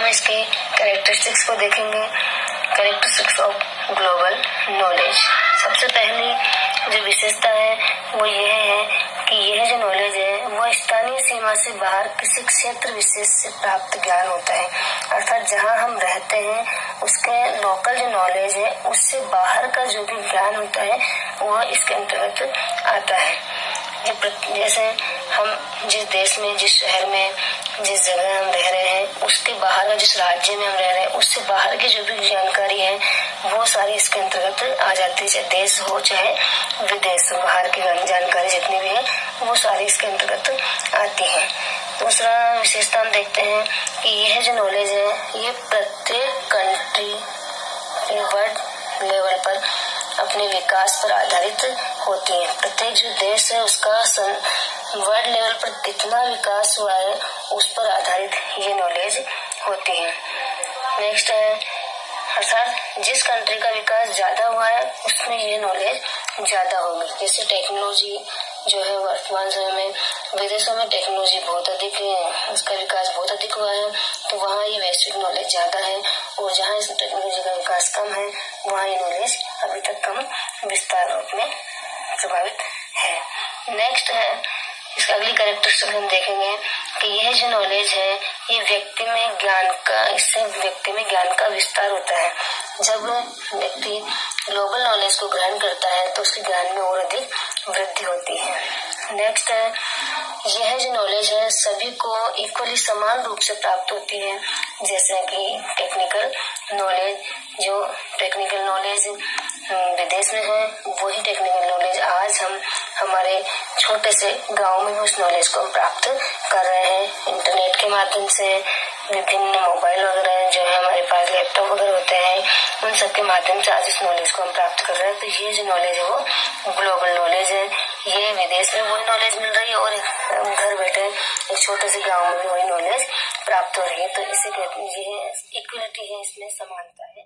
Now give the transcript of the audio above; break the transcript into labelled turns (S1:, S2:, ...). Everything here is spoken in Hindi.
S1: इसके कैरेक्टरिस्टिक्स को देखेंगे। Characteristics of global knowledge. सबसे पहली जो विशेषता है वो यह है कि यह जो नॉलेज है वो स्थानीय सीमा से बाहर किसी क्षेत्र विशेष से प्राप्त ज्ञान होता है। अर्थात जहाँ हम रहते हैं उसके लोकल जो नॉलेज है उससे बाहर का जो भी ज्ञान होता है वह इसके अंतर्गत आता है। जैसे हम जिस देश में, जिस शहर में, जिस जगह हम रह रहे हैं उसके बाहर, जिस राज्य में हम रह रहे हैं उससे बाहर की जो भी जानकारी है वो सारी इसके अंतर्गत आ जाती है। चाहे देश हो चाहे विदेश, बाहर की जानकारी जितनी भी है वो सारी इसके अंतर्गत आती है। दूसरा विशेषता हम देखते हैं कि यह जो नॉलेज है ये प्रत्येक कंट्री वर्ल्ड लेवल पर अपने विकास पर आधारित होती है। प्रत्येक जो देश है उसका वर्ल्ड लेवल पर कितना विकास हुआ है उस पर आधारित ये नॉलेज होती है। नेक्स्ट है, अर्थात जिस कंट्री का विकास ज्यादा हुआ है उसमें ये नॉलेज ज्यादा होगी। जैसे टेक्नोलॉजी जो है वर्तमान समय में विदेशों में टेक्नोलॉजी बहुत अधिक है, उसका विकास बहुत अधिक हुआ है तो वहाँ ये वैश्विक नॉलेज ज्यादा है। और जहाँ इस टेक्नोलॉजी का विकास कम है वहाँ ये नॉलेज अभी तक कम विस्तार रूप में प्रभावित है। नेक्स्ट है, इसका अगली कैरेक्टरिस्टिक हम देखेंगे कि यह जो नॉलेज है ये व्यक्ति में ज्ञान का विस्तार होता है। जब व्यक्ति ग्लोबल नॉलेज को ग्रहण करता है तो उसके ज्ञान में और अधिक वृद्धि होती है। नेक्स्ट है, यह जो नॉलेज है सभी को इक्वली समान रूप से प्राप्त होती है। जैसे कि टेक्निकल नॉलेज विदेश में है वही टेक्निकल नॉलेज आज हम हमारे छोटे से गांव में उस नॉलेज को हम प्राप्त कर रहे हैं। इंटरनेट के माध्यम से विभिन्न मोबाइल वगैरह जो है हमारे पास, लैपटॉप वगैरह होते हैं, उन सब के माध्यम से आज इस नॉलेज को हम प्राप्त कर रहे हैं। तो ये जो नॉलेज है वो ग्लोबल नॉलेज है। ये विदेश में वही नॉलेज मिल रही है और घर बैठे एक छोटे से गाँव में भी वही नॉलेज प्राप्त हो रही है। तो इसे कहते हैं ये इक्वलिटी है, इसमें समानता है।